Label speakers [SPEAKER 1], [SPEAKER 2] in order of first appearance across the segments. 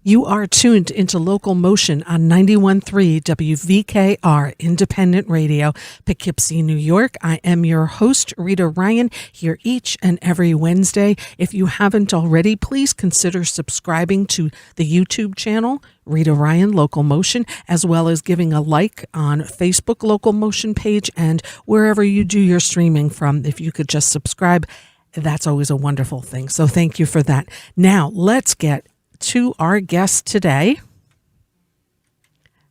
[SPEAKER 1] You are tuned into Local Motion on 91.3 WVKR Independent Radio, Poughkeepsie, New York. I am your host, Rita Ryan, here each and every Wednesday. If you haven't already, please consider subscribing to the YouTube channel, Rita Ryan Local Motion, as well as giving a like on Facebook Local Motion page and wherever you do your streaming from. If you could just subscribe, that's always a wonderful thing. So thank you for that. Now, let's get to our guest today,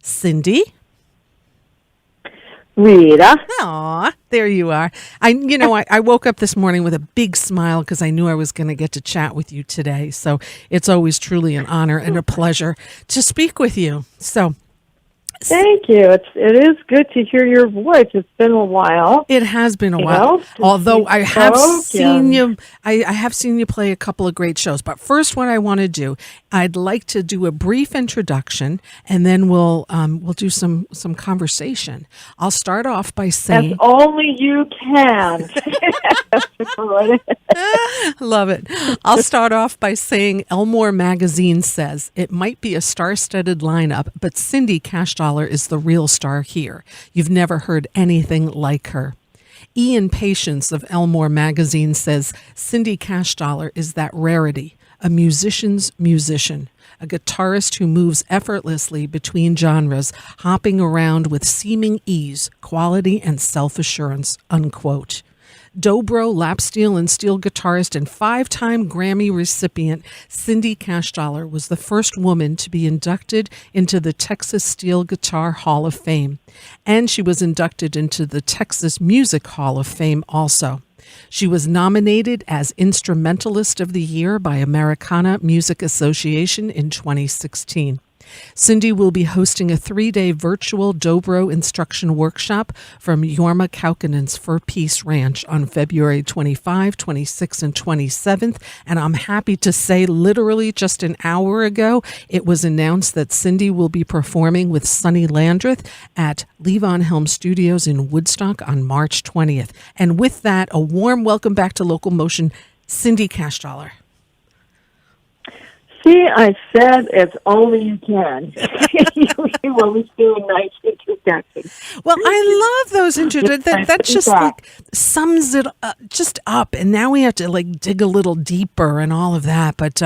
[SPEAKER 1] Cindy.
[SPEAKER 2] Rita.
[SPEAKER 1] Aw, there you are. I woke up this morning with a big smile because I knew I was going to get to chat with you today. So it's always truly an honor and a pleasure to speak with you. So
[SPEAKER 2] thank you. It is good to hear your voice. It's been a while.
[SPEAKER 1] It has been a while. Although I have seen you, I have seen you play a couple of great shows. But first, what I want to do, I'd like to do a brief introduction, and then we'll do some conversation. I'll start off by saying,
[SPEAKER 2] as only you can.
[SPEAKER 1] Love it. I'll start off by saying Elmore Magazine says it might be a star-studded lineup, but Cindy Cashdollar is the real star here. You've never heard anything like her. Ian Patience of Elmore Magazine says Cindy Cashdollar is that rarity, a musician's musician, a guitarist who moves effortlessly between genres, hopping around with seeming ease, quality, and self-assurance, unquote. Dobro, lap steel, and steel guitarist and 5-time Grammy recipient Cindy Cashdollar was the first woman to be inducted into the Texas Steel Guitar Hall of Fame, and she was inducted into the Texas Music Hall of Fame also. She was nominated as Instrumentalist of the Year by Americana Music Association in 2016. Cindy will be hosting a 3-day virtual Dobro instruction workshop from Jorma Kaukkonen's Fur Peace Ranch on February 25, 26, and 27th. And I'm happy to say literally just an hour ago, it was announced that Cindy will be performing with Sonny Landreth at Levon Helm Studios in Woodstock on March 20th. And with that, a warm welcome back to Local Motion, Cindy Cashdollar.
[SPEAKER 2] See, I said as only you can. You always do a nice introduction.
[SPEAKER 1] Well, I love those introductions. That just sums it just up. And now we have to dig a little deeper and all of that. But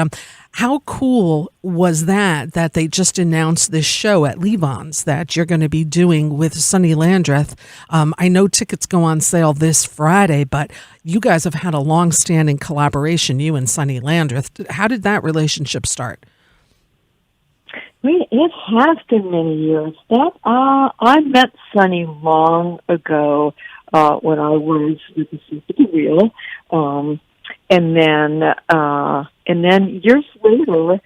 [SPEAKER 1] how cool was that they just announced this show at Levon's that you're going to be doing with Sonny Landreth? I know tickets go on sale this Friday, but you guys have had a long-standing collaboration, you and Sonny Landreth. How did that relationship start?
[SPEAKER 2] It has been many years. I met Sonny long ago when I was with the Super Wheel. And then years later,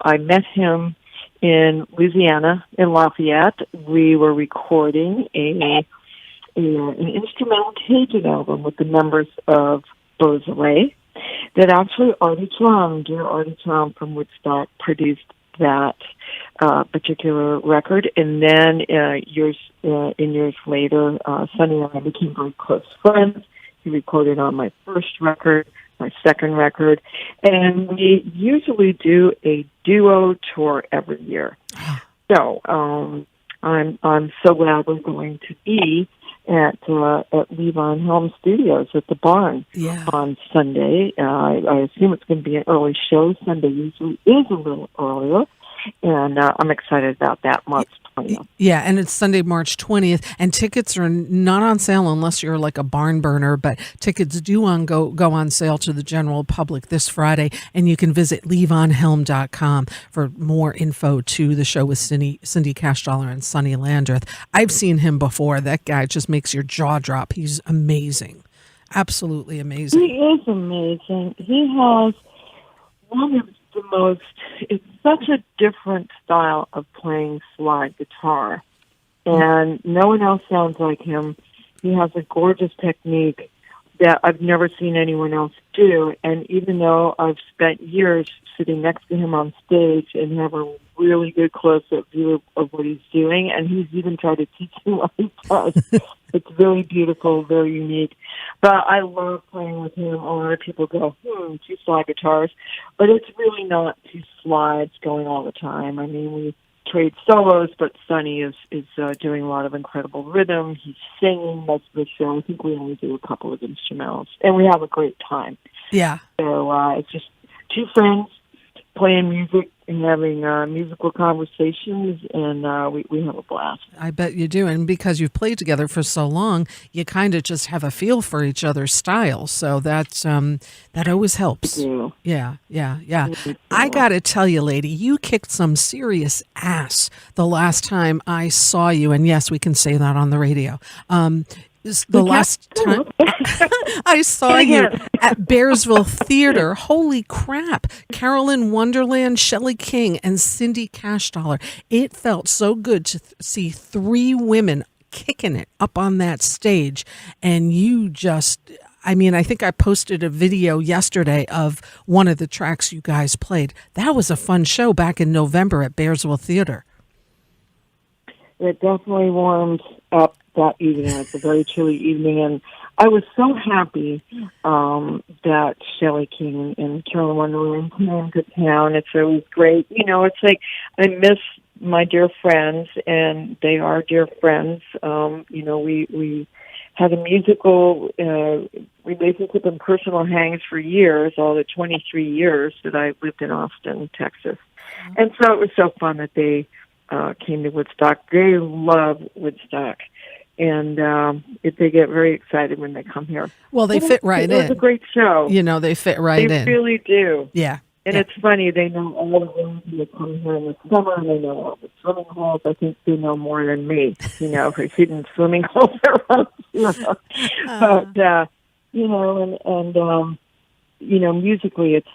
[SPEAKER 2] I met him in Louisiana, in Lafayette. We were recording an instrumental Cajun album with the members of Beausoleil that actually dear Artie Traum from Woodstock produced that particular record. And then years later, Sonny and I became very close friends. He recorded on my first record, my second record, and we usually do a duo tour every year. So I'm so glad we're going to be at Levon Helm Studios at the Barn on Sunday. I assume it's going to be an early show. Sunday usually is a little earlier, and I'm excited about that. March 20th.
[SPEAKER 1] Yeah, and it's Sunday, March 20th, and tickets are not on sale unless you're like a barn burner, but tickets do go on sale to the general public this Friday, and you can visit levonhelm.com for more info to the show with Cindy Cashdollar and Sonny Landreth. I've seen him before. That guy just makes your jaw drop. He's amazing. Absolutely amazing.
[SPEAKER 2] He is amazing. He has one of the most, it's such a different style of playing slide guitar. And no one else sounds like him. He has a gorgeous technique that I've never seen anyone else do. And even though I've spent years sitting next to him on stage and have a really good close-up view of what he's doing, and he's even tried to teach me what he does. It's very beautiful, very unique. But I love playing with him. A lot of people go, two slide guitars. But it's really not two slides going all the time. I mean, we trade solos, but Sonny is doing a lot of incredible rhythm. He's singing most of the show. I think we only do a couple of instrumentals, and we have a great time.
[SPEAKER 1] Yeah.
[SPEAKER 2] So it's just two friends playing music and having musical conversations, and we have a blast.
[SPEAKER 1] I bet you do. And because you've played together for so long, you kind of just have a feel for each other's style. So that's that always helps. Yeah. I got to tell you, lady, you kicked some serious ass the last time I saw you. And yes, we can say that on the radio. The last time I saw you at Bearsville Theater, holy crap, Carolyn Wonderland, Shelley King, and Cindy Cashdollar. It felt so good to see three women kicking it up on that stage. And you just, I mean, I think I posted a video yesterday of one of the tracks you guys played. That was a fun show back in November at Bearsville Theater.
[SPEAKER 2] It definitely warmed up that evening. It was a very chilly evening, and I was so happy that Shelley King and Carolyn Wonderland came to town. It was great. You know, it's like I miss my dear friends, and they are dear friends. You know, we had a musical relationship and personal hangs for years, all the 23 years that I lived in Austin, Texas. And so it was so fun that they came to Woodstock. They love Woodstock. And they get very excited when they come here.
[SPEAKER 1] Well, they fit right in.
[SPEAKER 2] It was a great show.
[SPEAKER 1] You know, they fit right in.
[SPEAKER 2] They really do.
[SPEAKER 1] Yeah.
[SPEAKER 2] And it's funny, they know all the rooms that come here in the summer, and they know all the swimming holes. I think they know more than me, you know, for hidden swimming holes around. But, you know, and you know, musically, it's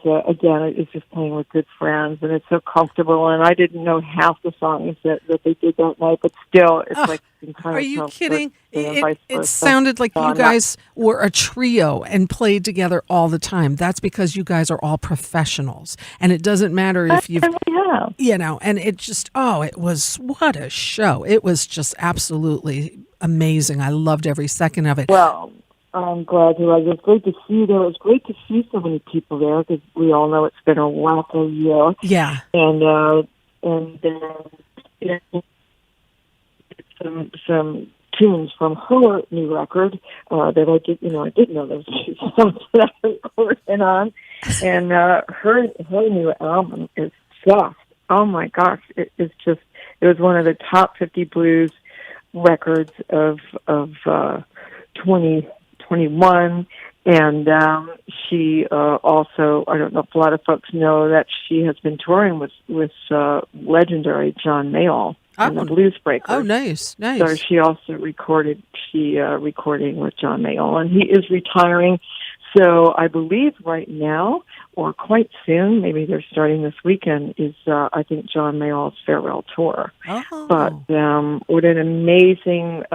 [SPEAKER 2] again, it's just playing with good friends, and it's so comfortable. And I didn't know half the songs that they did that night, but still, it's like kind
[SPEAKER 1] are you kidding? It sounded like you guys were a trio and played together all the time. That's because you guys are all professionals, and it doesn't matter if you've, you know. And it just, it was what a show! It was just absolutely amazing. I loved every second of it.
[SPEAKER 2] Well, I'm glad to. It was great to see you there. It was great to see so many people there because we all know it's been a wacky year.
[SPEAKER 1] Yeah.
[SPEAKER 2] And some tunes from her new record that I didn't know those songs that I was working on. And her new album is just, oh my gosh, it was one of the top 50 blues records of 2021, and she also, I don't know if a lot of folks know that she has been touring with legendary John Mayall and the Blues Breakers.
[SPEAKER 1] Oh, nice.
[SPEAKER 2] So she also recording with John Mayall, and he is retiring. So I believe right now, or quite soon, maybe they're starting this weekend, is I think John Mayall's farewell tour.
[SPEAKER 1] Oh.
[SPEAKER 2] But what an amazing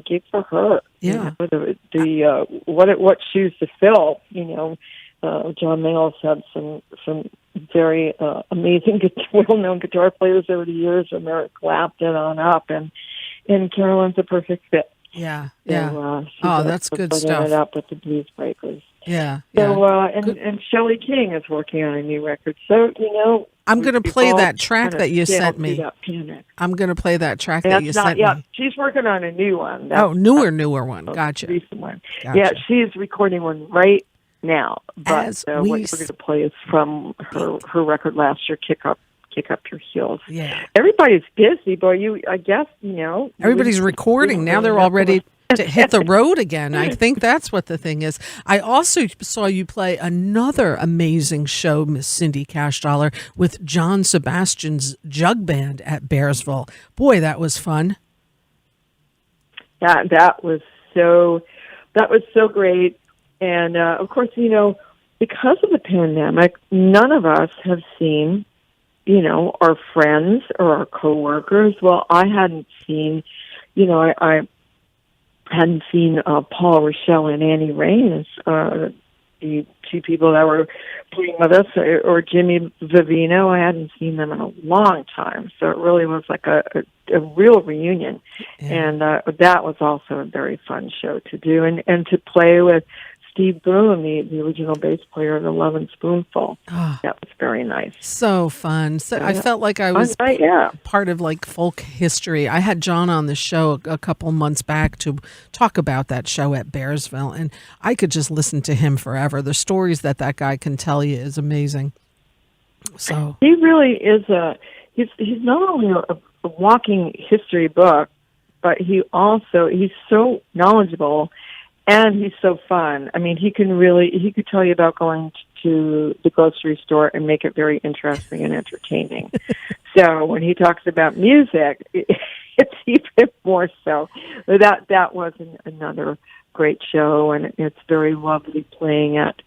[SPEAKER 2] gig for her!
[SPEAKER 1] Yeah.
[SPEAKER 2] You know, what shoes to fill. You know, John Mayall's had some very amazing, well-known guitar players over the years, from Eric Clapton on up, and Carolyn's a perfect fit.
[SPEAKER 1] Yeah.
[SPEAKER 2] So,
[SPEAKER 1] that's good stuff.
[SPEAKER 2] It up with the Blues Breakers.
[SPEAKER 1] Yeah.
[SPEAKER 2] So, and Shelley King is working on a new record. So, you know,
[SPEAKER 1] I'm going to play that track that you sent me. I'm going to play that track that you sent me.
[SPEAKER 2] She's working on a new one.
[SPEAKER 1] Newer one. Gotcha.
[SPEAKER 2] Recent one. Gotcha. Yeah, she's recording one right now. But what we're going to play is from her record last year, Kick Up Your Heels.
[SPEAKER 1] Yeah.
[SPEAKER 2] Everybody's busy, but I guess, you know.
[SPEAKER 1] Everybody's recording. Now they're all ready to hit the road again. I think that's what the thing is. I also saw you play another amazing show, Miss Cindy Cashdollar, with John Sebastian's Jug Band at Bearsville. Boy, that was fun.
[SPEAKER 2] That was so great. And, of course, you know, because of the pandemic, none of us have seen, you know, our friends or our coworkers. Well, I hadn't seen, you know, I hadn't seen Paul Rochelle and Annie Raines, the two people that were playing with us, or Jimmy Vivino. I hadn't seen them in a long time, so it really was like a real reunion. Yeah. And that was also a very fun show to do, and to play with Steve Boone, the original bass player of the Love and Spoonful.
[SPEAKER 1] Ah,
[SPEAKER 2] That was very nice.
[SPEAKER 1] so fun. So I
[SPEAKER 2] Yeah.
[SPEAKER 1] felt like I was
[SPEAKER 2] Yeah.
[SPEAKER 1] part of like folk history. I had John on the show a couple months back to talk about that show at Bearsville, and I could just listen to him forever. The stories that guy can tell you is amazing. So
[SPEAKER 2] He really is he's not only a walking history book, but he's so knowledgeable and he's so fun. I mean, he could tell you about going to the grocery store and make it very interesting and entertaining. So when he talks about music, it's even more so. That was another great show, and it's very lovely playing at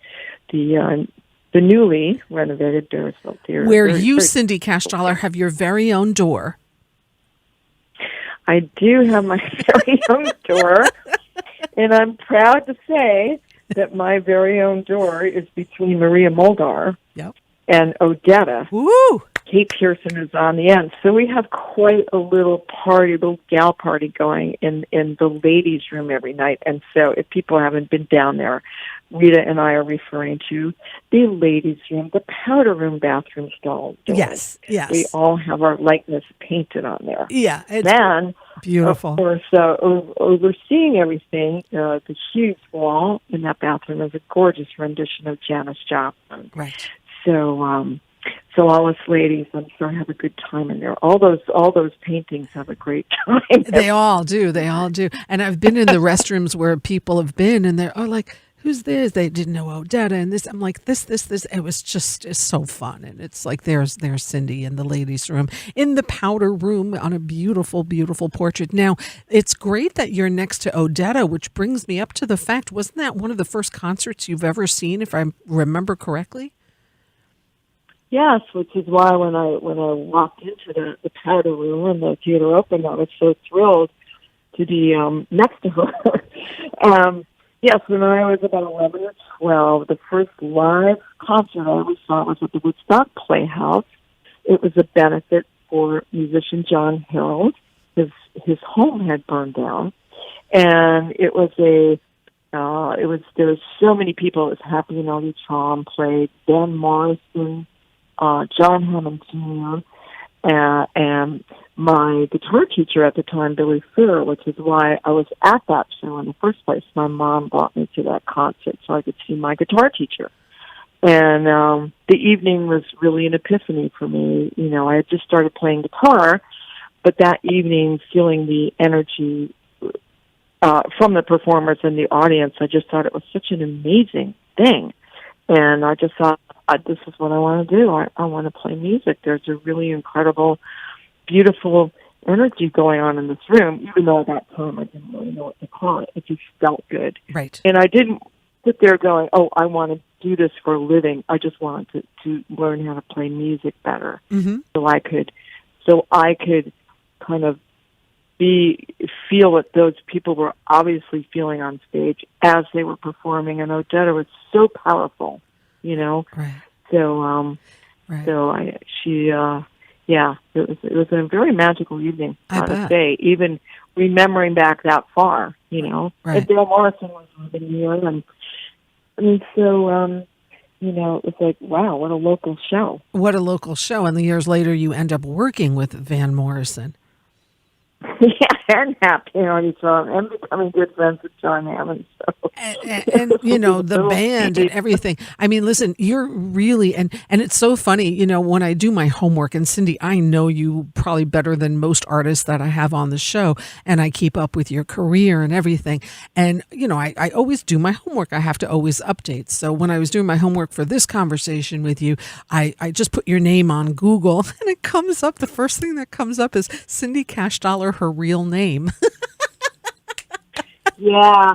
[SPEAKER 2] the newly renovated Bearsville Theater.
[SPEAKER 1] where you, Cindy Cashdollar, have your very own door.
[SPEAKER 2] I do have my very own door, and I'm proud to say that my very own door is between Maria Moldar and Odetta.
[SPEAKER 1] Woo!
[SPEAKER 2] Kate Pearson is on the end. So we have quite a little gal party going in the ladies' room every night. And so if people haven't been down there, Rita and I are referring to the ladies' room, the powder room bathroom stall doors.
[SPEAKER 1] Yes.
[SPEAKER 2] We all have our likeness painted on there.
[SPEAKER 1] Yeah, it's
[SPEAKER 2] then,
[SPEAKER 1] beautiful.
[SPEAKER 2] Of course, overseeing everything, the huge wall in that bathroom is a gorgeous rendition of Janis Joplin.
[SPEAKER 1] Right.
[SPEAKER 2] So all us ladies, I'm sure, have a good time in there. All those paintings have a great time.
[SPEAKER 1] They all do. And I've been in the restrooms where people have been, and they're like, "Who's this?" They didn't know Odetta and this. I'm like, this. It was it's so fun, and it's like there's Cindy in the ladies' room, in the powder room on a beautiful, beautiful portrait. Now it's great that you're next to Odetta, which brings me up to the fact: wasn't that one of the first concerts you've ever seen, if I remember correctly?
[SPEAKER 2] Yes, which is why when I walked into the powder room and the theater opened, I was so thrilled to be next to her. Yes, when I was about 11 or 12, the first live concert I ever saw was at the Woodstock Playhouse. It was a benefit for musician John Harold. His home had burned down, and there was so many. It was Happy and Ellie Traum played, Van Morrison, John Hammond Jr., and my guitar teacher at the time, Billy Fuller, which is why I was at that show in the first place. My mom brought me to that concert so I could see my guitar teacher. And the evening was really an epiphany for me. You know, I had just started playing guitar, but that evening, feeling the energy from the performers and the audience, I just thought it was such an amazing thing. And I just thought, this is what I want to do. I want to play music. There's a really incredible, beautiful energy going on in this room, even though at that time I didn't really know what to call it. It just felt good.
[SPEAKER 1] Right.
[SPEAKER 2] And I didn't sit there going, I want to do this for a living. I just wanted to learn how to play music better.
[SPEAKER 1] Mm-hmm.
[SPEAKER 2] So I could kind of feel what those people were obviously feeling on stage as they were performing. And Odetta was so powerful, you know.
[SPEAKER 1] Right.
[SPEAKER 2] So, it was a very magical evening, I would say, even remembering back that far, you know.
[SPEAKER 1] Right.
[SPEAKER 2] And Dale Morrison was living here, and so, you know, it was like, wow, what a local show.
[SPEAKER 1] What a local show. And the years later, you end up working with Van Morrison.
[SPEAKER 2] Yeah, and Happy and becoming good friends with John Hammond. So.
[SPEAKER 1] And you know, the band and everything. I mean, listen, you're really, and it's so funny, you know, when I do my homework, and Cindy, I know you probably better than most artists that I have on the show, and I keep up with your career and everything. And, you know, I always do my homework. I have to always update. So when I was doing my homework for this conversation with you, I just put your name on Google, and it comes up, the first thing that comes up is Cindy Cashdollar, her real name.
[SPEAKER 2] Yeah.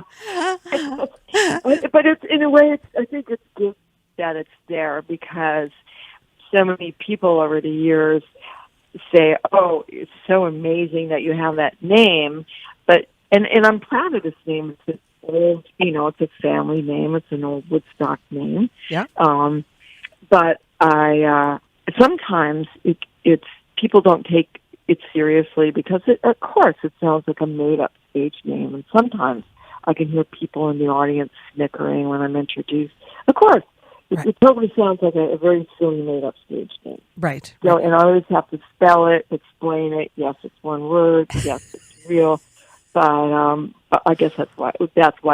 [SPEAKER 2] But it's, in a way, I think it's good that it's there, because so many people over the years say, oh, it's so amazing that you have that name. But, and I'm proud of this name. It's an old, you know, it's a family name. It's an old Woodstock name.
[SPEAKER 1] Yeah.
[SPEAKER 2] But sometimes it's people don't take it seriously, because of course it sounds like a made up stage name, and sometimes I can hear people in the audience snickering when I'm introduced. Of course, it totally sounds like a very silly made-up stage name.
[SPEAKER 1] Right.
[SPEAKER 2] So, and I always have to spell it, explain it. Yes, it's one word. Yes, it's real. But I guess that's why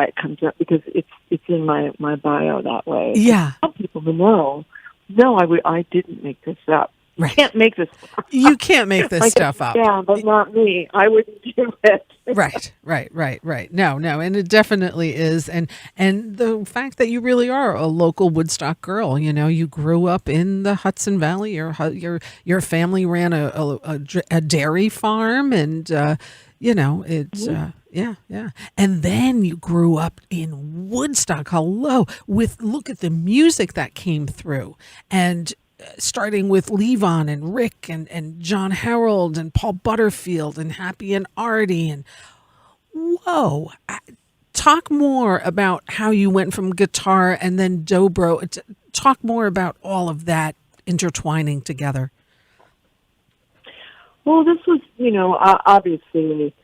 [SPEAKER 2] it comes up, because it's in my bio that way.
[SPEAKER 1] Yeah.
[SPEAKER 2] I want people to know. No, I didn't make this up. You can't make this up.
[SPEAKER 1] You can't make this stuff up.
[SPEAKER 2] Yeah, but not me. I wouldn't do it.
[SPEAKER 1] Right. No, and it definitely is. And the fact that you really are a local Woodstock girl, you grew up in the Hudson Valley. Your family ran a dairy farm, and it's yeah. And then you grew up in Woodstock. Hello, look at the music that came through, and starting with Levon and Rick and John Harold and Paul Butterfield and Happy and Artie, and whoa. Talk more about how you went from guitar and then dobro. Talk more about all of that intertwining together.
[SPEAKER 2] Well, this was, obviously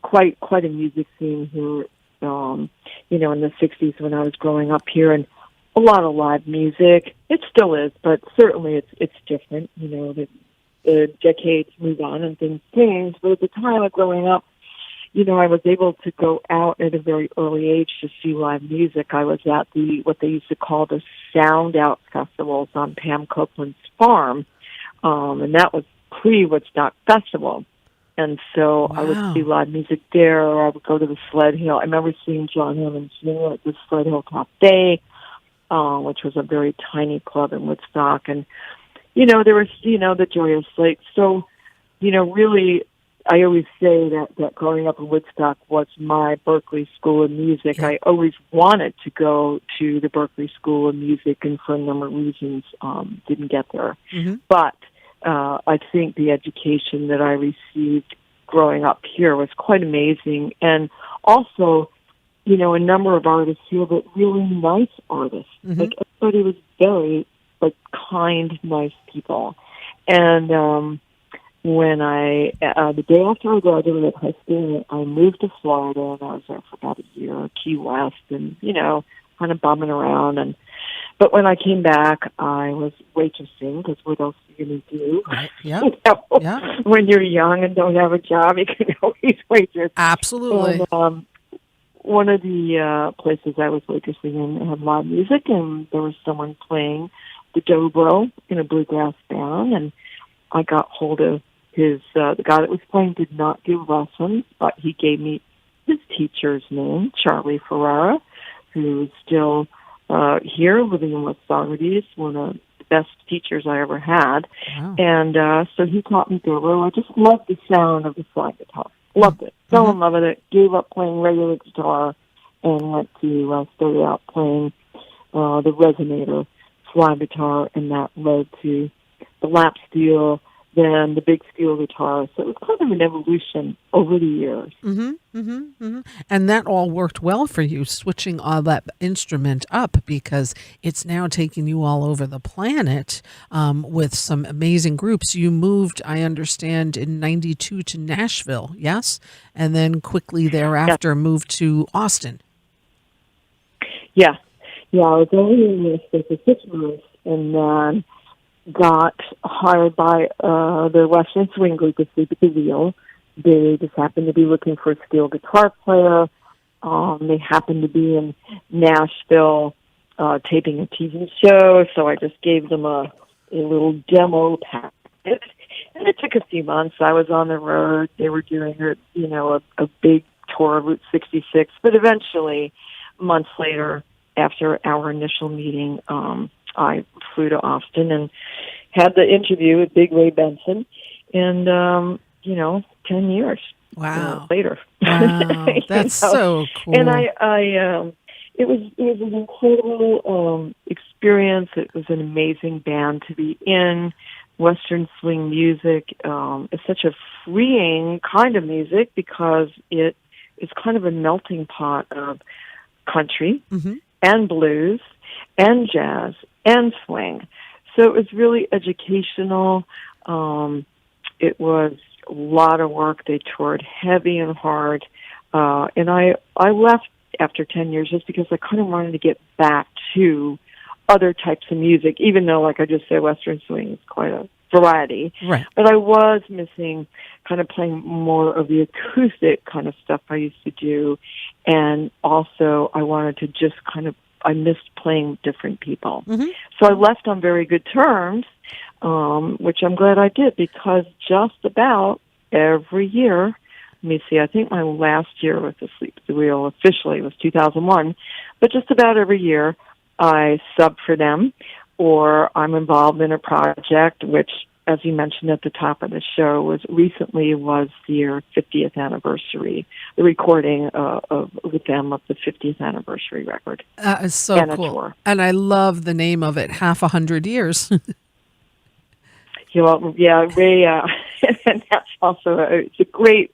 [SPEAKER 2] quite a music scene here, in the 60s when I was growing up here, and a lot of live music. It still is, but certainly it's different. The decades move on and things change. But at the time of growing up, I was able to go out at a very early age to see live music. I was at what they used to call the Sound Out festivals on Pam Copeland's farm, and that was pre-Woodstock Festival. And so I would see live music there, or I would go to the Sled Hill. I remember seeing John Hammond Jr. at the Sled Hill Cafe, which was a very tiny club in Woodstock. And, there was, the Joyous Lake. So, really, I always say that growing up in Woodstock was my Berklee School of Music.
[SPEAKER 1] Yeah.
[SPEAKER 2] I always wanted to go to the Berklee School of Music, and for a number of reasons, didn't get there.
[SPEAKER 1] Mm-hmm.
[SPEAKER 2] But I think the education that I received growing up here was quite amazing. And also, a number of artists here, but really nice artists.
[SPEAKER 1] Mm-hmm.
[SPEAKER 2] Like, everybody was very, kind, nice people. And when the day after I graduated high school, I moved to Florida, and I was there for about a year, Key West, and, kind of bumming around. But when I came back, I was waitressing, because what else are you going to do?
[SPEAKER 1] Right. Yeah. Yeah.
[SPEAKER 2] When you're young and don't have a job, you can always waitress.
[SPEAKER 1] Absolutely.
[SPEAKER 2] And, one of the places I was waitressing in had live music, and there was someone playing the dobro in a bluegrass band, and I got hold of the guy that was playing did not give lessons, but he gave me his teacher's name, Charlie Ferrara, who's still here living in West Saugerties, one of the best teachers I ever had.
[SPEAKER 1] Wow.
[SPEAKER 2] And so he taught me dobro. I just loved the sound of the slide guitar. Loved it. Fell in love with it. Gave up playing regular guitar and went to start out playing the resonator slide guitar, and that led to the lap steel, then the big steel guitar. So it was kind of an evolution over the years.
[SPEAKER 1] And that all worked well for you, switching all that instrument up, because it's now taking you all over the planet with some amazing groups. You moved, I understand, in 92 to Nashville, yes? And then quickly thereafter moved to Austin.
[SPEAKER 2] Yeah. I was only in Nashville for 6 months, and then got hired by the Western Swing Group of Sleep at the Wheel. They just happened to be looking for a steel guitar player. They happened to be in Nashville taping a TV show, so I just gave them a little demo packet. And it took a few months. I was on the road. They were doing a big tour of Route 66. But eventually, months later, after our initial meeting, I flew to Austin and had the interview with Big Ray Benson, and 10 years later.
[SPEAKER 1] Wow, that's so cool.
[SPEAKER 2] And it was an incredible experience. It was an amazing band to be in. Western swing music is such a freeing kind of music because it is kind of a melting pot of country and blues and jazz and swing. So it was really educational. It was a lot of work. They toured heavy and hard. And I left after 10 years just because I kind of wanted to get back to other types of music, even though, like I just said, Western swing is quite a variety.
[SPEAKER 1] Right.
[SPEAKER 2] But I was missing kind of playing more of the acoustic kind of stuff I used to do. And also I wanted to just I missed playing with different people.
[SPEAKER 1] Mm-hmm.
[SPEAKER 2] So I left on very good terms, which I'm glad I did, because just about every year, let me see, I think my last year with the Sleep at the Wheel officially was 2001, but just about every year I sub for them, or I'm involved in a project, which, as you mentioned at the top of the show, was their 50th anniversary, the recording with them of the 50th anniversary record.
[SPEAKER 1] It's so
[SPEAKER 2] and
[SPEAKER 1] cool.
[SPEAKER 2] A tour.
[SPEAKER 1] And I love the name of it, Half 100 Years.
[SPEAKER 2] Ray, and that's also it's a great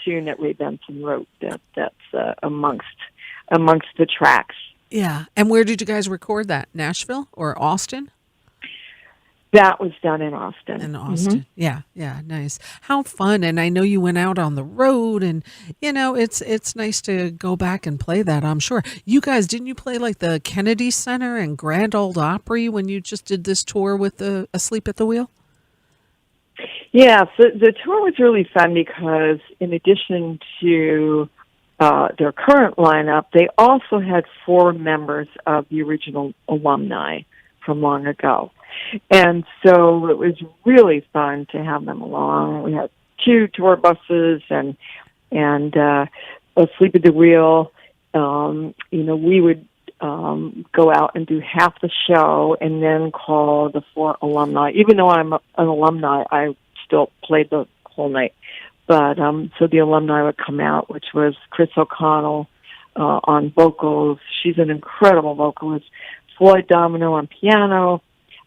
[SPEAKER 2] tune that Ray Benson wrote. That's amongst the tracks.
[SPEAKER 1] Yeah. And where did you guys record that? Nashville or Austin?
[SPEAKER 2] That was done in Austin.
[SPEAKER 1] In Austin.
[SPEAKER 2] Mm-hmm.
[SPEAKER 1] Yeah. Nice. How fun. And I know you went out on the road, and, it's nice to go back and play that, I'm sure. You guys, didn't you play like the Kennedy Center and Grand Ole Opry when you just did this tour with the Asleep at the Wheel?
[SPEAKER 2] Yeah, so the tour was really fun because in addition to their current lineup, they also had 4 members of the original alumni from long ago. And so it was really fun to have them along. We had 2 tour buses and Asleep at the Wheel. We would go out and do half the show and then call the 4 alumni. Even though I'm an alumni, I still played the whole night. But so the alumni would come out, which was Chris O'Connell on vocals. She's an incredible vocalist. Floyd Domino on piano.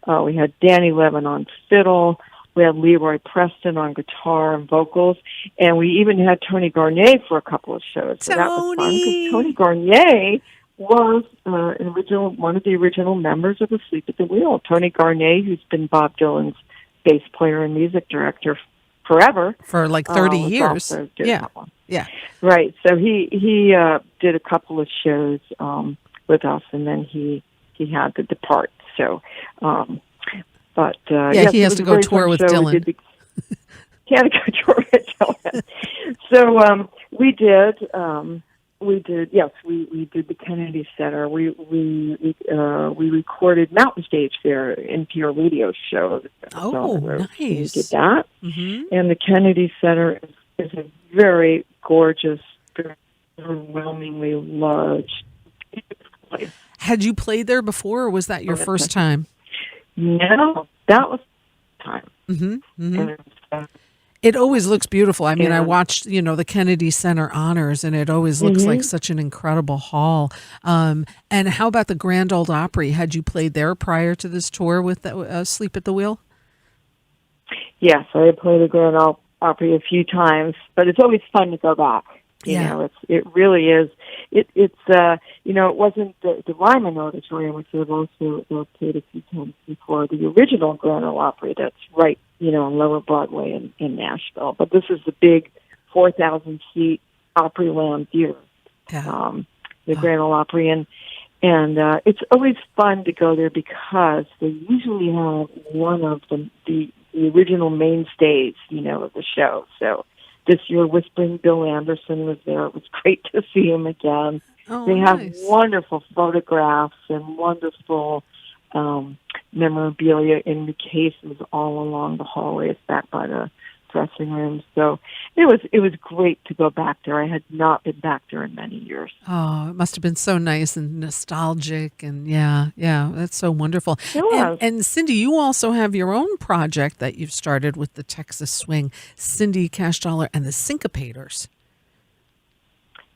[SPEAKER 2] We had Danny Levin on fiddle. We had Leroy Preston on guitar and vocals. And we even had Tony Garnier for a couple of shows. So that was fun because Tony Garnier was one of the original members of Asleep at the Wheel. Tony Garnier, who's been Bob Dylan's bass player and music director forever.
[SPEAKER 1] For like 30 years. Yeah.
[SPEAKER 2] Right. So he did a couple of shows with us, and then he had to depart. So,
[SPEAKER 1] he has to go tour with Dylan.
[SPEAKER 2] He had to go tour with Dylan. So we did. Yes, we did the Kennedy Center. We recorded Mountain Stage there, NPR radio show.
[SPEAKER 1] Oh, nice.
[SPEAKER 2] We did that.
[SPEAKER 1] Mm-hmm.
[SPEAKER 2] And the Kennedy Center is a very gorgeous, very overwhelmingly large place.
[SPEAKER 1] Had you played there before, or was that your first time?
[SPEAKER 2] No, that was the time.
[SPEAKER 1] Mm-hmm. Mm-hmm. It always looks beautiful. I mean, I watched, the Kennedy Center honors, and it always looks like such an incredible hall. And how about the Grand Ole Opry? Had you played there prior to this tour with Sleep at the Wheel? Yes, I had played the Grand Ole Opry a few times, but it's always fun to go back.
[SPEAKER 2] It really is. It wasn't the Ryman Auditorium, which I've also played a few times before, the original Grand Ole Opry that's right, on Lower Broadway in Nashville. But this is the big 4,000-seat Opryland theater, the Grand Ole Opry. And it's always fun to go there because they usually have one of the original mainstays, of the show. So this year, Whispering Bill Anderson was there. It was great to see him again.
[SPEAKER 1] Oh,
[SPEAKER 2] they have
[SPEAKER 1] nice.
[SPEAKER 2] wonderful photographs and wonderful memorabilia in the cases all along the hallways back by the dressing room. So it was great to go back there. I had not been back there in many years.
[SPEAKER 1] Oh, it must have been so nice and nostalgic, and yeah, that's so wonderful.
[SPEAKER 2] It was.
[SPEAKER 1] And Cindy, you also have your own project that you've started with the Texas Swing, Cindy Cashdollar and the Syncopators.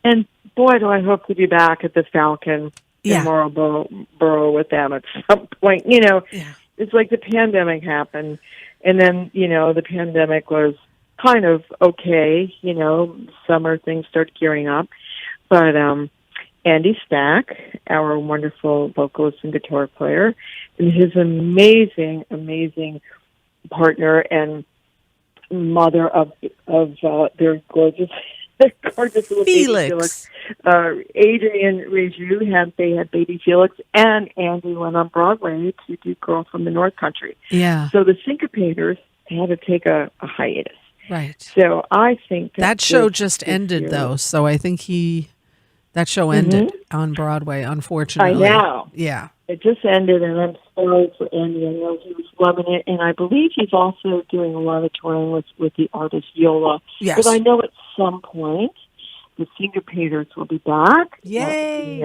[SPEAKER 2] And boy, do I hope to be back at the Falcon in Marlboro with them at some point. It's like the pandemic happened, and then, the pandemic was kind of okay. Summer things started gearing up. But Andy Stack, our wonderful vocalist and guitar player, and his amazing, amazing partner and mother of their gorgeous gorgeous little baby Felix. Adrian Reju they had baby Felix, and Andy went on Broadway to do Girl from the North Country.
[SPEAKER 1] Yeah.
[SPEAKER 2] So the Syncopators had to take a hiatus.
[SPEAKER 1] Right.
[SPEAKER 2] So I think
[SPEAKER 1] that show just ended, though. So I think that show ended on Broadway, unfortunately.
[SPEAKER 2] I know.
[SPEAKER 1] Yeah.
[SPEAKER 2] It just ended, and I'm sorry for Andy. I know he was loving it, and I believe he's also doing a lot of touring with the artist Yola.
[SPEAKER 1] Yes.
[SPEAKER 2] But I know at some point the Syncopators will be back.
[SPEAKER 1] Yay!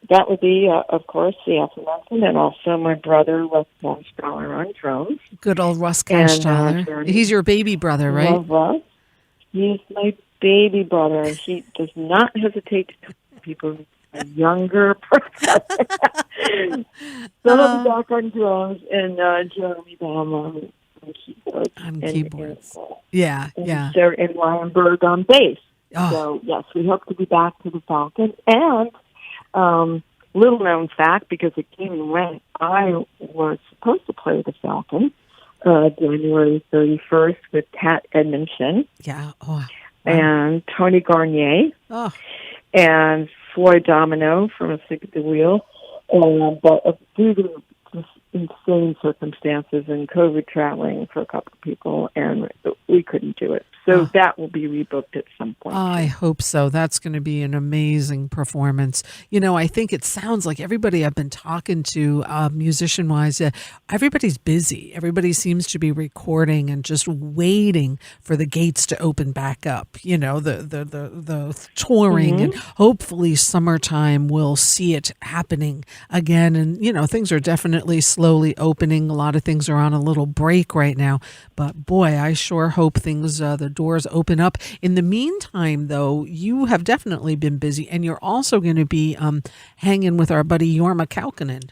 [SPEAKER 2] That would be, of course, the aforementioned, and also my brother, Russ Cashdollar, on drums.
[SPEAKER 1] Good old Russ Cashdollar. He's your baby brother, right?
[SPEAKER 2] Love Russ. He's my baby brother, and he does not hesitate to tell people a younger person. So he'll be back on drums, and Jeremy Baum on keyboards.
[SPEAKER 1] On keyboards. Yeah.
[SPEAKER 2] And Ryan Berg on bass. Oh. So, yes, we hope to be back to the Falcon. And little known fact, because it came and went, I was supposed to play the Falcon January 31st with Pat Edmondson.
[SPEAKER 1] Yeah. Oh, wow.
[SPEAKER 2] And Tony Garnier.
[SPEAKER 1] Oh.
[SPEAKER 2] And Floyd Domino from A Sick at the Wheel. But due to just insane circumstances and COVID traveling for a couple of people, and we couldn't do it. So that will be rebooked at some point.
[SPEAKER 1] I hope so. That's going to be an amazing performance. I think it sounds like everybody I've been talking to, musician-wise, everybody's busy. Everybody seems to be recording and just waiting for the gates to open back up. The touring, and hopefully summertime will see it happening again. And, things are definitely slowly opening. A lot of things are on a little break right now. But boy, I sure hope things, the doors open up. In the meantime, though, you have definitely been busy, and you're also going to be hanging with our buddy Jorma Kaukonen.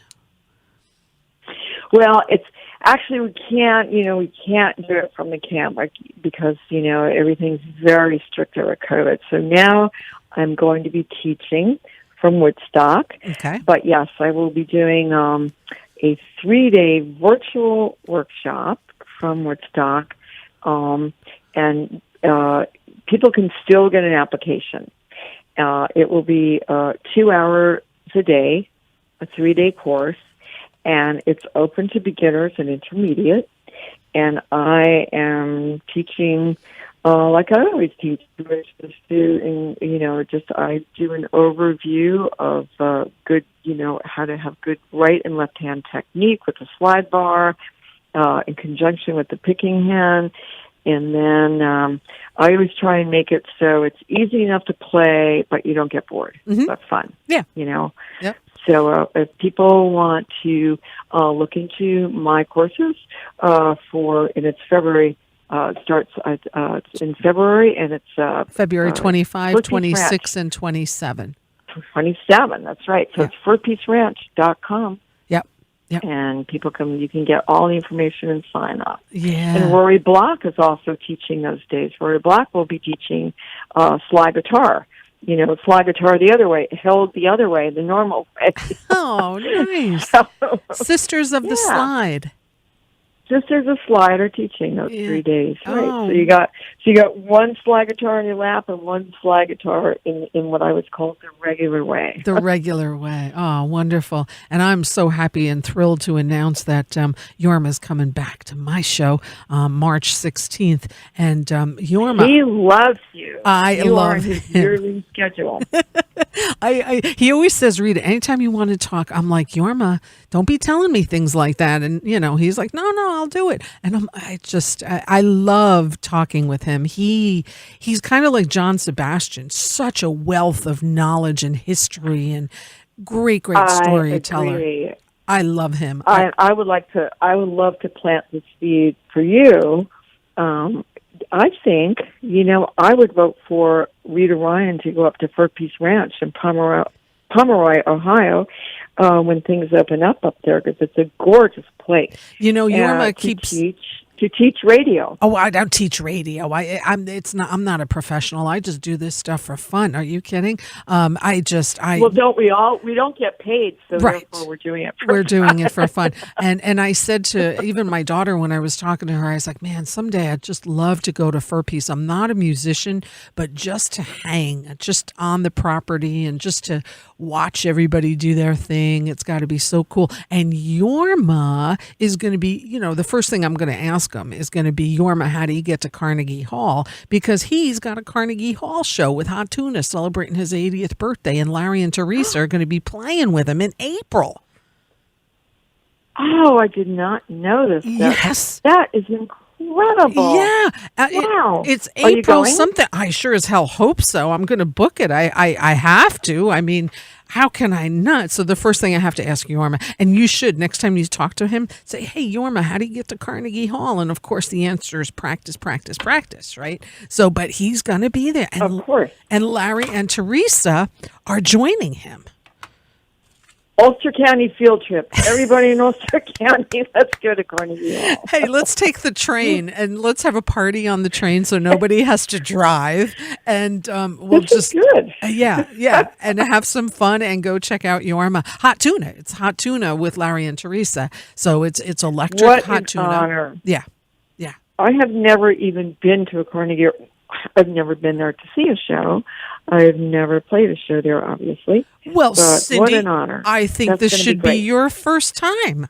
[SPEAKER 2] Well, it's actually we can't do it from the camp because everything's very strict over COVID. So now I'm going to be teaching from Woodstock.
[SPEAKER 1] Okay.
[SPEAKER 2] But yes, I will be doing a 3-day virtual workshop from Woodstock. And people can still get an application. It will be 2 hours a day, a 3-day course, and it's open to beginners and intermediate. And I am teaching like I always teach, which is I do an overview of good, how to have good right and left hand technique with the slide bar in conjunction with the picking hand. And then I always try and make it so it's easy enough to play, but you don't get bored. But fun.
[SPEAKER 1] Yeah.
[SPEAKER 2] Yep. So if people want to look into my courses and it's February, starts it's in February, and it's
[SPEAKER 1] February 25, 26, and 27.
[SPEAKER 2] 27, that's right. So it's FurPeaceRanch.com.
[SPEAKER 1] Yep.
[SPEAKER 2] And you can get all the information and sign up.
[SPEAKER 1] Yeah.
[SPEAKER 2] And Rory Block is also teaching those days. Rory Block will be teaching slide guitar. Slide guitar the other way, held the other way, the normal way.
[SPEAKER 1] Oh, nice. Sisters of the Slide.
[SPEAKER 2] Sisters of Slide are teaching those 3 days, right?
[SPEAKER 1] Oh.
[SPEAKER 2] So you got one slide guitar in your lap and one slide guitar in what I would call the regular way.
[SPEAKER 1] The regular way. Oh, wonderful. And I'm so happy and thrilled to announce that Jorma's coming back to my show March 16th. And Jorma,
[SPEAKER 2] he loves you.
[SPEAKER 1] I love
[SPEAKER 2] his
[SPEAKER 1] him.
[SPEAKER 2] yearly schedule.
[SPEAKER 1] He always says, Rita, anytime you want to talk, I'm like, Jorma, don't be telling me things like that. And, he's like, no, I'll do it. And I love talking with him. He's kind of like John Sebastian, such a wealth of knowledge and history and great storyteller. I love him.
[SPEAKER 2] I would love to plant the seed for you. I think, I would vote for Rita Ryan to go up to Fur Peace Ranch in Pomeroy, Ohio, when things open up there, because it's a gorgeous place.
[SPEAKER 1] Jorma keeps...
[SPEAKER 2] to teach radio.
[SPEAKER 1] Oh, I don't teach radio. I'm not a professional. I just do this stuff for fun. Are you kidding?
[SPEAKER 2] Well, don't we all? We don't get paid, so
[SPEAKER 1] Right.
[SPEAKER 2] therefore we're doing it.
[SPEAKER 1] We're doing it for fun. And I said to even my daughter when I was talking to her, I was like, man, someday I'd just love to go to Fur Peace. I'm not a musician, but just to hang, just on the property and just to watch everybody do their thing. It's got to be so cool. And Yorma is going to be, the first thing I'm going to ask him is going to be, Yorma, how do you get to Carnegie Hall? Because he's got a Carnegie Hall show with Hot Tuna celebrating his 80th birthday, and Larry and Teresa are going to be playing with him in April.
[SPEAKER 2] Oh, I did not know this.
[SPEAKER 1] Yes.
[SPEAKER 2] That is incredible.
[SPEAKER 1] Yeah.
[SPEAKER 2] Wow.
[SPEAKER 1] It's
[SPEAKER 2] Are you
[SPEAKER 1] April
[SPEAKER 2] going?
[SPEAKER 1] something. I sure as hell hope so. I'm going to book it. I have to. I mean, how can I not? So the first thing I have to ask Yorma, and you should, next time you talk to him, say, hey, Yorma, how do you get to Carnegie Hall? And of course, the answer is practice, practice, practice, right? So, but he's going to be there. And,
[SPEAKER 2] Of course.
[SPEAKER 1] And Larry and Teresa are joining him.
[SPEAKER 2] Ulster County field trip. Everybody in Ulster County, let's go to Carnegie Hall.
[SPEAKER 1] Hey, let's take the train and let's have a party on the train so nobody has to drive. And we'll
[SPEAKER 2] This is good.
[SPEAKER 1] Yeah, and have some fun and go check out Yorma. Hot Tuna. It's Hot Tuna with Larry and Teresa. So it's electric
[SPEAKER 2] What
[SPEAKER 1] hot
[SPEAKER 2] an
[SPEAKER 1] tuna.
[SPEAKER 2] honor.
[SPEAKER 1] Yeah.
[SPEAKER 2] I have never even been to a Carnegie. I've never been there to see a show. I've never played a show there, obviously.
[SPEAKER 1] Well,
[SPEAKER 2] But
[SPEAKER 1] Cindy,
[SPEAKER 2] what an honor.
[SPEAKER 1] I think
[SPEAKER 2] That's
[SPEAKER 1] this
[SPEAKER 2] gonna
[SPEAKER 1] should be
[SPEAKER 2] great.
[SPEAKER 1] your first time.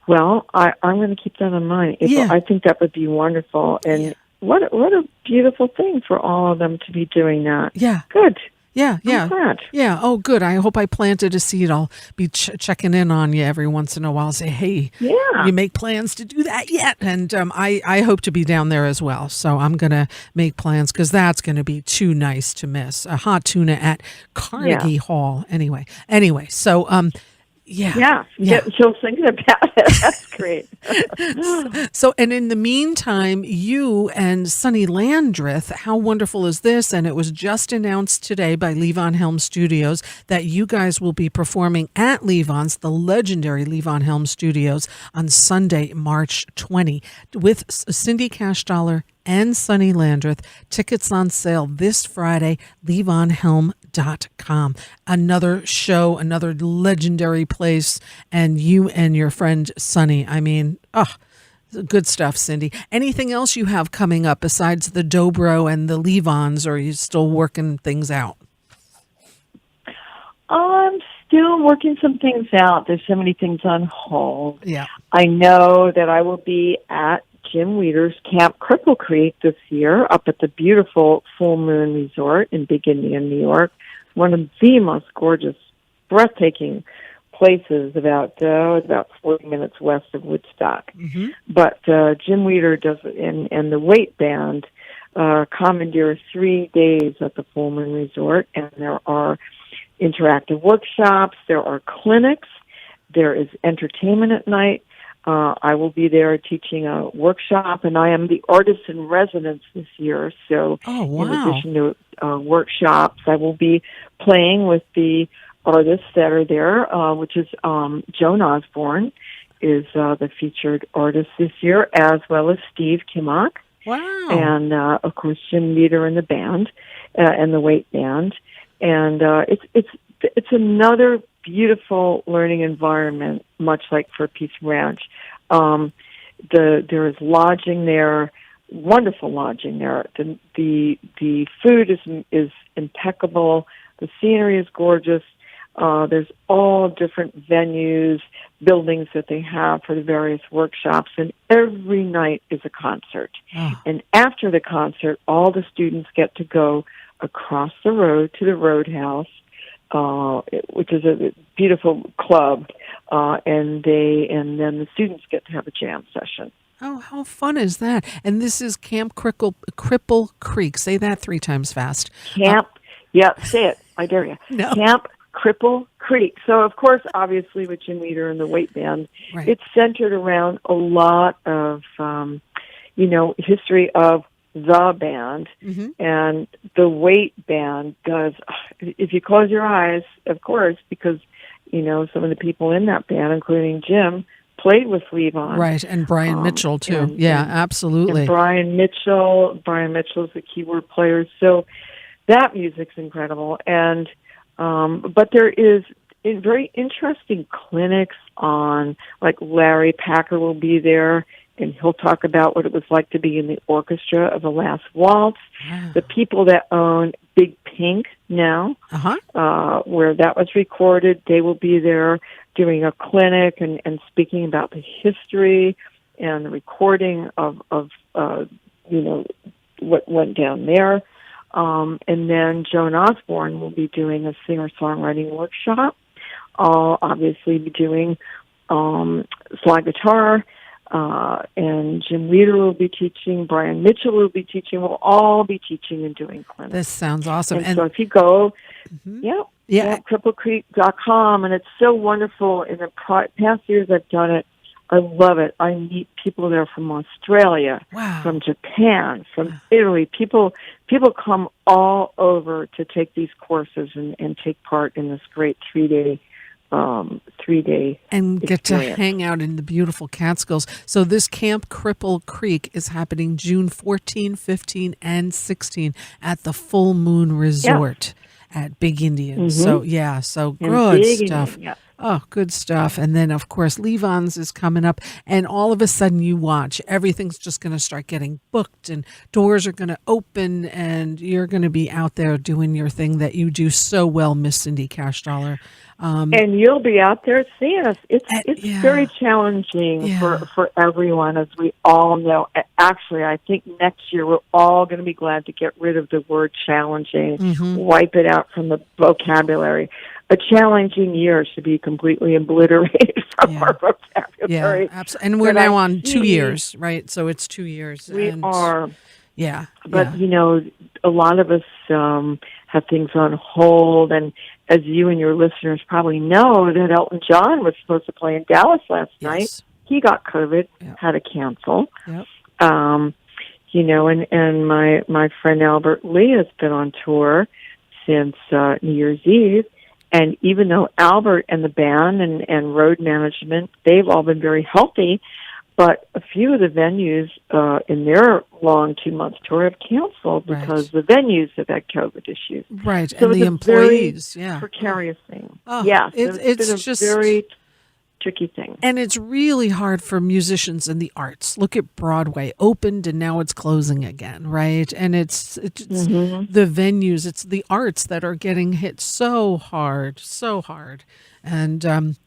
[SPEAKER 2] Well, I'm going to keep that in mind.
[SPEAKER 1] Yeah.
[SPEAKER 2] I think that would be wonderful. And what a beautiful thing for all of them to be doing that.
[SPEAKER 1] Yeah.
[SPEAKER 2] Good.
[SPEAKER 1] Yeah.
[SPEAKER 2] I'm glad.
[SPEAKER 1] Yeah. Oh, good. I hope I planted a seed. I'll be checking in on you every once in a while. Say, hey,
[SPEAKER 2] Yeah.
[SPEAKER 1] you make plans to do that yet? And I hope to be down there as well. So I'm going to make plans because that's going to be too nice to miss. A Hot Tuna at Carnegie Hall. Anyway. So,
[SPEAKER 2] Yeah. She'll thinking about it. That's great.
[SPEAKER 1] So, and in the meantime, you and Sonny Landreth, how wonderful is this? And it was just announced today by Levon Helm Studios that you guys will be performing at Levon's, the legendary Levon Helm Studios, on Sunday, March 20, with Cindy Cashdollar and Sonny Landreth. Tickets on sale this Friday, LevonHelm.com. Another show, another legendary place, and you and your friend Sonny. I mean, good stuff, Cindy. Anything else you have coming up besides the Dobro and the Levons, or are you still working things out?
[SPEAKER 2] I'm still working some things out. There's so many things on hold.
[SPEAKER 1] Yeah.
[SPEAKER 2] I know that I will be at Jim Weeder's Camp Cripple Creek this year up at the beautiful Full Moon Resort in Big Indian, New York. One of the most gorgeous, breathtaking places about 40 minutes west of Woodstock.
[SPEAKER 1] Mm-hmm.
[SPEAKER 2] But Jim Weeder does, and the Weight Band commandeer 3 days at the Full Moon Resort, and there are interactive workshops, there are clinics, there is entertainment at night. I will be there teaching a workshop, and I am the artist in residence this year. So in addition to workshops, I will be playing with the artists that are there, which is Joan Osborne is the featured artist this year, as well as Steve Kimmock.
[SPEAKER 1] Wow.
[SPEAKER 2] And, of course, Jim Meter in the band and the Weight Band. And it's another beautiful learning environment, much like Fur Peace Ranch. There is lodging there, wonderful lodging there. The food is impeccable. The scenery is gorgeous. There's all different venues, buildings that they have for the various workshops, and every night is a concert.
[SPEAKER 1] Oh.
[SPEAKER 2] And after the concert, all the students get to go across the road to the Roadhouse, which is a beautiful club, and then the students get to have a jam session.
[SPEAKER 1] Oh, how fun is that? And this is Camp Cripple Creek. Say that 3 times fast.
[SPEAKER 2] Say it. I dare you.
[SPEAKER 1] No.
[SPEAKER 2] Camp Cripple Creek. So, of course, obviously, with Jim Weeder and the Weight Band,
[SPEAKER 1] Right.
[SPEAKER 2] It's centered around a lot of, history of the band.
[SPEAKER 1] Mm-hmm.
[SPEAKER 2] And the Weight Band does, if you close your eyes, of course, because, some of the people in that band, including Jim, played with Levon.
[SPEAKER 1] Right, and Brian Mitchell too.
[SPEAKER 2] And
[SPEAKER 1] Absolutely.
[SPEAKER 2] Brian Mitchell's the keyboard player. So that music's incredible. And but there is very interesting clinics on, like Larry Packer will be there, and he'll talk about what it was like to be in the orchestra of The Last Waltz.
[SPEAKER 1] Wow.
[SPEAKER 2] The people that own Big Pink now, where that was recorded, they will be there doing a clinic and speaking about the history and the recording of what went down there. And then Joan Osborne will be doing a singer-songwriting workshop. I'll obviously be doing slide guitar, and Jim Leader will be teaching, Brian Mitchell will be teaching. We'll all be teaching and doing clinics.
[SPEAKER 1] This sounds awesome.
[SPEAKER 2] And so if you go, cripplcreek.com, and it's so wonderful. In the past years I've done it. I love it. I meet people there from Australia, from Japan, from Italy. People come all over to take these courses and take part in this great 3-day
[SPEAKER 1] and get
[SPEAKER 2] experience.
[SPEAKER 1] to hang out in the beautiful Catskills. So this Camp Cripple Creek is happening June 14, 15, and 16 at the Full Moon Resort at Big Indian. So good stuff. Oh, good stuff. And then, of course, Levon's is coming up, and all of a sudden you watch, everything's just going to start getting booked, and doors are going to open, and you're going to be out there doing your thing that you do so well, Miss Cindy Cashdollar.
[SPEAKER 2] And you'll be out there seeing us. It's very challenging for everyone, as we all know. Actually, I think next year we're all going to be glad to get rid of the word challenging, wipe it out from the vocabulary. A challenging year should be completely obliterated from our vocabulary.
[SPEAKER 1] Yeah, absolutely. And we're now on 2 years, right? So it's 2 years.
[SPEAKER 2] We are.
[SPEAKER 1] Yeah.
[SPEAKER 2] But, a lot of us have things on hold. And as you and your listeners probably know, that Elton John was supposed to play in Dallas last night. He got COVID, had to cancel.
[SPEAKER 1] Yep.
[SPEAKER 2] And my friend Albert Lee has been on tour since New Year's Eve. And even though Albert and the band and road management, they've all been very healthy, but a few of the venues in their long 2-month tour have canceled because the venues have had COVID issues.
[SPEAKER 1] Right,
[SPEAKER 2] so
[SPEAKER 1] and the employees,
[SPEAKER 2] very precarious thing.
[SPEAKER 1] Oh,
[SPEAKER 2] it's been
[SPEAKER 1] just
[SPEAKER 2] a very tricky thing.
[SPEAKER 1] And it's really hard for musicians in the arts. Look at Broadway, opened and now it's closing again, right? And it's the venues, it's the arts that are getting hit so hard. And,
[SPEAKER 2] it's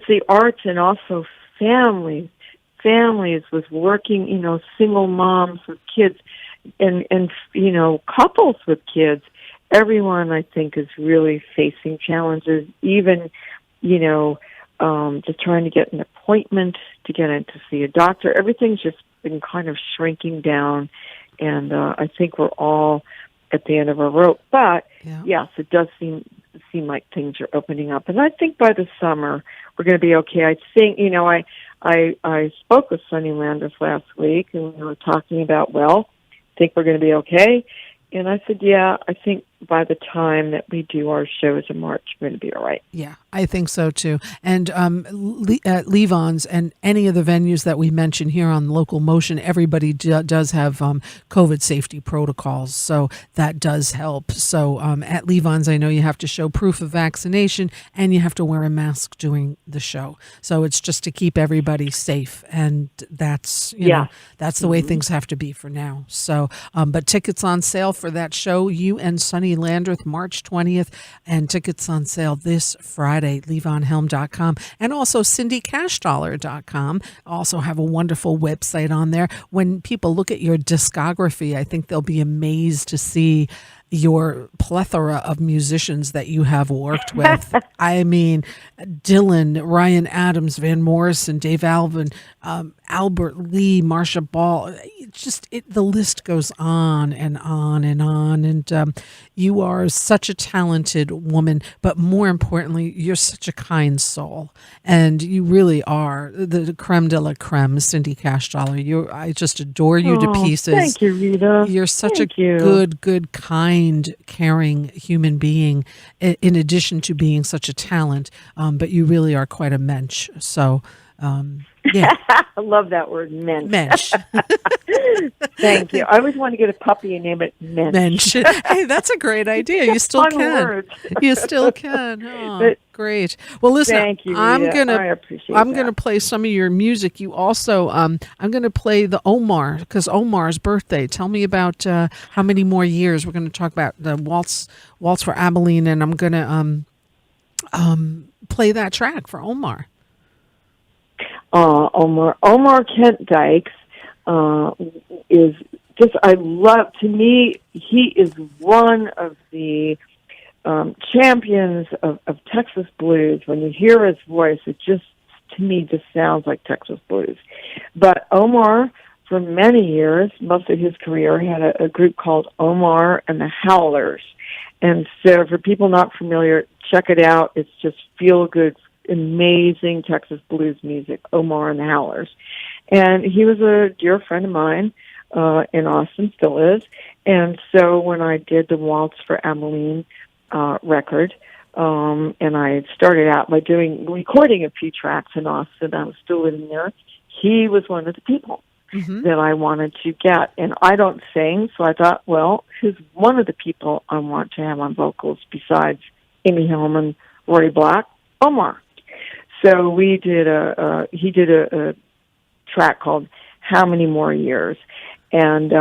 [SPEAKER 2] the arts and also families with working, single moms with kids and couples with kids. Everyone, I think, is really facing challenges, even just trying to get an appointment to get in to see a doctor. Everything's just been kind of shrinking down, and I think we're all at the end of our rope. But yes, it does seem like things are opening up, and I think by the summer we're going to be okay. I think I spoke with Sonny Landis last week, and we were talking about, I think we're going to be okay. And I said, I think by the time that we do our shows in March, we're going to be all right.
[SPEAKER 1] Yeah, I think so too. And Levon's and any of the venues that we mentioned here on LocalMotion, everybody does have COVID safety protocols, so that does help. So at Levon's, I know you have to show proof of vaccination and you have to wear a mask during the show. So it's just to keep everybody safe, and that's that's the way things have to be for now. So, but tickets on sale for that show, you and Sonny Landreth, March 20th, and tickets on sale this Friday, LevonHelm.com, and also CindyCashdollar.com. Also have a wonderful website on there. When people look at your discography, I think they'll be amazed to see your plethora of musicians that you have worked with. I mean, Dylan, Ryan Adams, Van Morrison, Dave Alvin, Albert Lee, Marcia Ball. The list goes on and on and on. And you are such a talented woman, but more importantly, you're such a kind soul. And you really are the creme de la creme, Cindy Cashdollar. I just adore you to pieces.
[SPEAKER 2] Thank you, Rita.
[SPEAKER 1] You're such
[SPEAKER 2] Thank
[SPEAKER 1] a
[SPEAKER 2] you.
[SPEAKER 1] good, kind, caring human being, in addition to being such a talent. But you really are quite a mensch. So, yeah.
[SPEAKER 2] I love that word, mensch.
[SPEAKER 1] Mensch.
[SPEAKER 2] Thank you. I always want to get a puppy and name it Mensch.
[SPEAKER 1] Mensch. Hey, that's a great idea. You still
[SPEAKER 2] Fun
[SPEAKER 1] can.
[SPEAKER 2] words.
[SPEAKER 1] You still can. Oh, great. Well, listen,
[SPEAKER 2] Thank you, Rita. I appreciate
[SPEAKER 1] I'm
[SPEAKER 2] that.
[SPEAKER 1] gonna play some of your music. You also, I'm gonna play the Omar, because Omar's birthday. Tell me about how many more years. We're gonna talk about the Waltz for Abilene, and I'm gonna play that track for Omar.
[SPEAKER 2] Omar Kent Dykes is just, to me, he is one of the champions of Texas blues. When you hear his voice, it just, to me, just sounds like Texas blues. But Omar, for many years, most of his career, he had a group called Omar and the Howlers. And so for people not familiar, check it out. It's just feel-good, amazing Texas blues music, Omar and the Howlers. And he was a dear friend of mine in Austin, still is. And so when I did the Waltz for Abilene record, and I started out by recording a few tracks in Austin, I was still living there, he was one of the people that I wanted to get. And I don't sing, so I thought, well, who's one of the people I want to have on vocals besides Amy Hillman, Rory Black? Omar. So he did a track called How Many More Years, and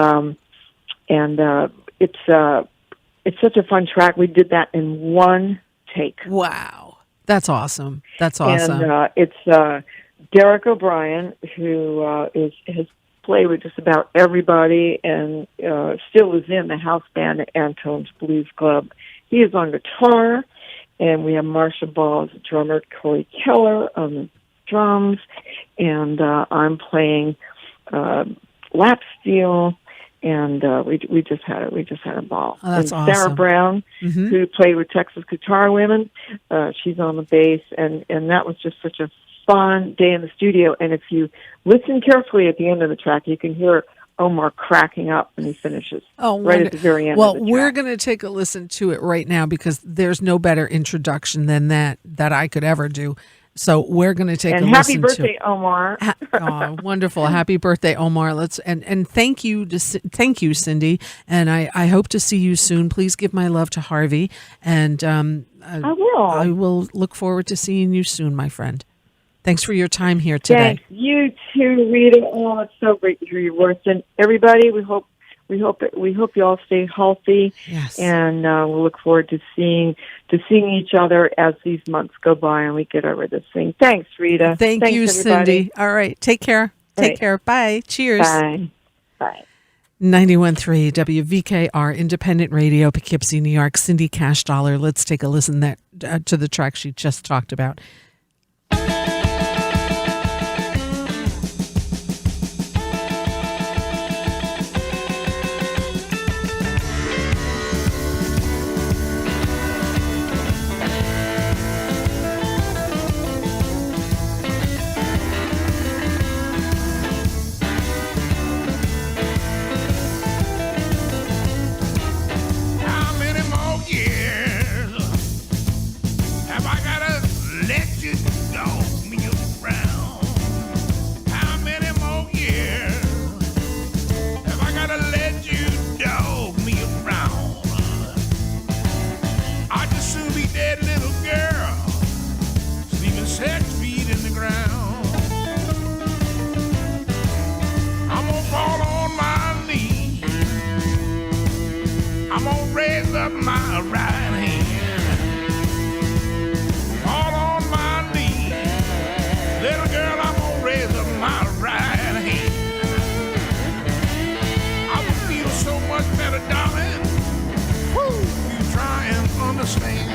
[SPEAKER 2] it's such a fun track. We did that in one take.
[SPEAKER 1] Wow, that's awesome. That's awesome.
[SPEAKER 2] And it's Derek O'Brien, who has played with just about everybody, and still is in the house band at Antone's Blues Club. He is on guitar. And we have Marcia Ball as a drummer, Corey Keller on the drums, and I'm playing lap steel, and we just had a ball.
[SPEAKER 1] Oh, that's
[SPEAKER 2] and
[SPEAKER 1] awesome.
[SPEAKER 2] Sarah Brown, who played with Texas Guitar Women, she's on the bass, and that was just such a fun day in the studio. And if you listen carefully at the end of the track, you can hear Omar cracking up when he finishes. Right at the very end.
[SPEAKER 1] Well,
[SPEAKER 2] of the track.
[SPEAKER 1] we're going to take a listen to it right now, because there's no better introduction than that I could ever do. So we're going to take a listen to it.
[SPEAKER 2] And happy birthday, Omar.
[SPEAKER 1] Oh, wonderful. Happy birthday, Omar. And thank you, Cindy. And I hope to see you soon. Please give my love to Harvey. And
[SPEAKER 2] I will.
[SPEAKER 1] I will look forward to seeing you soon, my friend. Thanks for your time here today.
[SPEAKER 2] Thanks. You too, Rita. Oh, it's so great to hear your voice. And everybody, we hope you all stay healthy.
[SPEAKER 1] Yes.
[SPEAKER 2] And we'll look forward to seeing each other as these months go by and we get over this thing. Thanks, Rita.
[SPEAKER 1] Thanks, you,
[SPEAKER 2] everybody.
[SPEAKER 1] Cindy. All right. Take care. Take care. Bye. Cheers.
[SPEAKER 2] Bye. Bye.
[SPEAKER 1] 91.3 WVKR Independent Radio, Poughkeepsie, New York. Cindy Cashdollar. Let's take a listen to the track she just talked about.
[SPEAKER 3] My right hand, all on my knee, little girl. I'm gonna raise up my right hand. I will feel so much better, darling. Woo, you try and understand.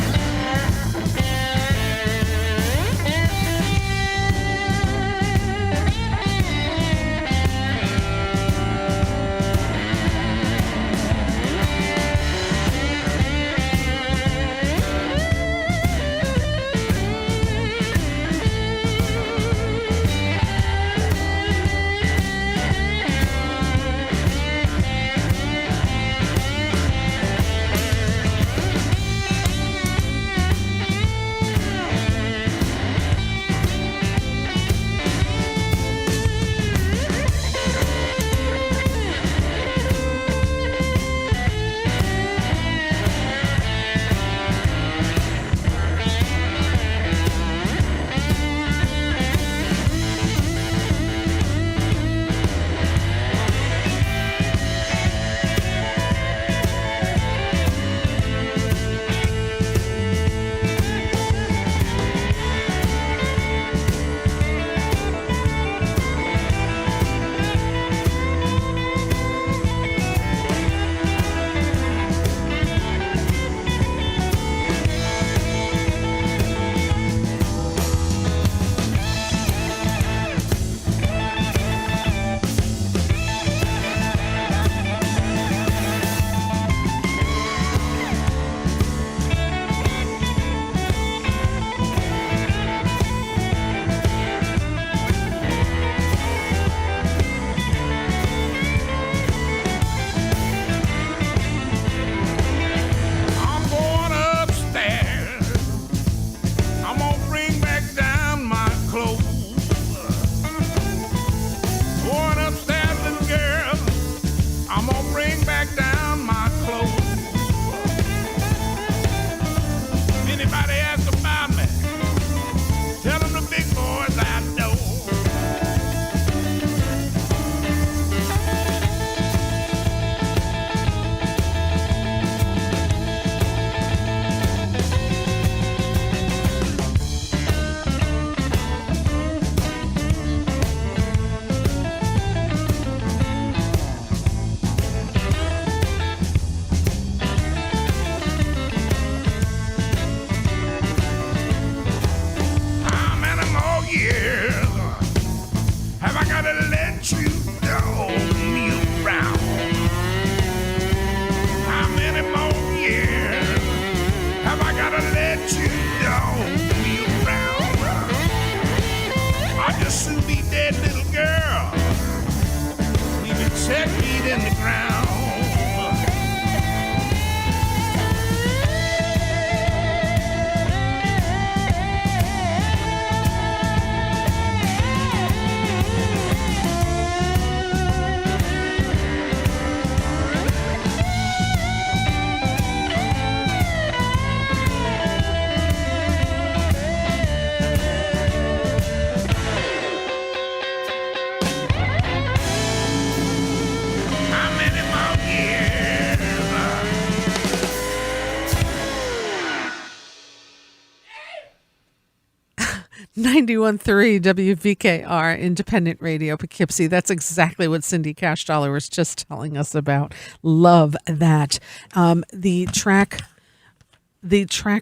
[SPEAKER 1] 91.3 WVKR, Independent Radio, Poughkeepsie. That's exactly what Cindy Cashdollar was just telling us about. Love that. The track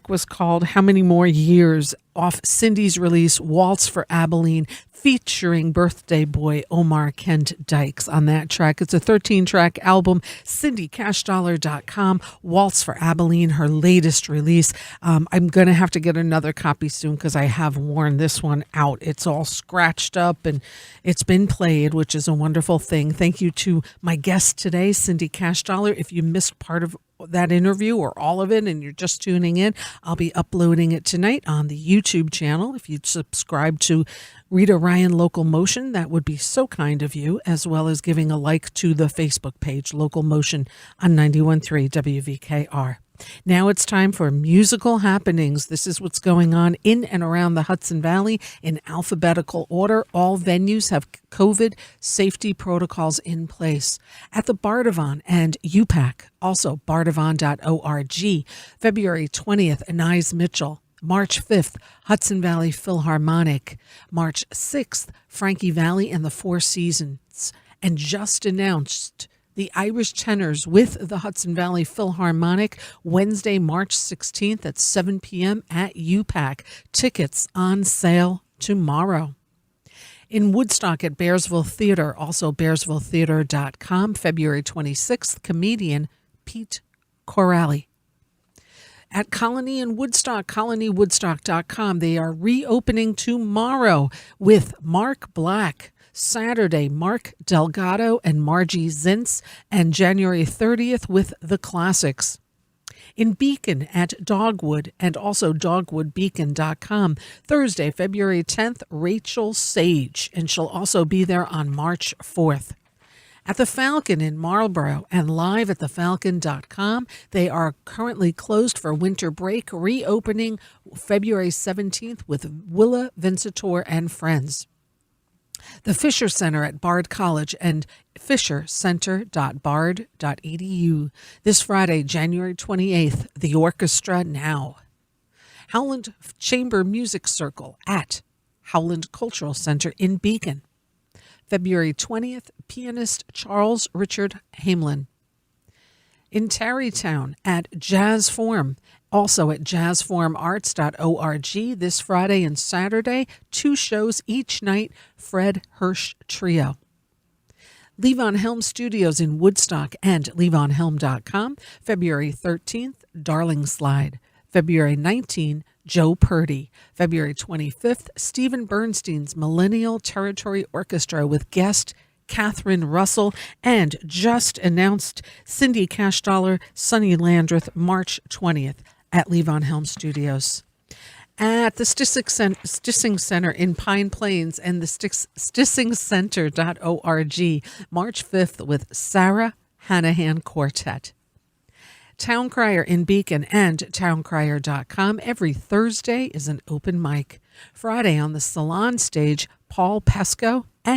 [SPEAKER 1] was called How Many More Years, off Cindy's release, Waltz for Abilene, featuring birthday boy Omar Kent Dykes on that track. It's a 13-track album, CindyCashDollar.com, Waltz for Abilene, her latest release. I'm going to have to get another copy soon because I have worn this one out. It's all scratched up and it's been played, which is a wonderful thing. Thank you to my guest today, Cindy Cashdollar. If you missed part of that interview or all of it and you're just tuning in, I'll be uploading it tonight on the YouTube channel. If you'd subscribe to Rita Ryan LocalMotion, that would be so kind of you, as well as giving a like to the Facebook page, LocalMotion on 91.3 WVKR. Now it's time for musical happenings. This is what's going on in and around the Hudson Valley in alphabetical order. All venues have COVID safety protocols in place. At the Bardavon and UPAC, also bardavon.org, February 20th, Anais Mitchell. March 5th, Hudson Valley Philharmonic. March 6th, Frankie Valli and the Four Seasons. And just announced the Irish Tenors with the Hudson Valley Philharmonic, Wednesday, March 16th at 7 p.m. at UPAC. Tickets on sale tomorrow. In Woodstock at Bearsville Theater, also bearsvilletheater.com, February 26th, comedian Pete Corrali. At Colony in Woodstock, colonywoodstock.com, they are reopening tomorrow with Mark Black. Saturday, Mark Delgado and Margie Zintz, and January 30th with The Classics. In Beacon at Dogwood and also dogwoodbeacon.com, Thursday, February 10th, Rachel Sage, and she'll also be there on March 4th. At the Falcon in Marlborough and live at thefalcon.com, they are currently closed for winter break, reopening February 17th with Willa Vincitor and Friends. The Fisher Center at Bard College and fishercenter.bard.edu. This Friday, January 28th, the Orchestra Now. Howland Chamber Music Circle at Howland Cultural Center in Beacon. February 20th, pianist Charles Richard Hamelin. In Tarrytown at Jazz Form, also at jazzformarts.org, this Friday and Saturday, 2 shows each night, Fred Hirsch Trio. Levon Helm Studios in Woodstock and levonhelm.com, February 13th, Darling Slide. February 19th, Joe Purdy. February 25th, Stephen Bernstein's Millennial Territory Orchestra with guest Catherine Russell, and just announced Cindy Cashdollar, Sonny Landreth, March 20th at Levon Helm Studios. At the Stissing Center in Pine Plains and the stissingcenter.org, March 5th with Sarah Hanahan Quartet. Town Crier in Beacon and towncrier.com. Every Thursday is an open mic. Friday on the Salon stage, Paul Pesco and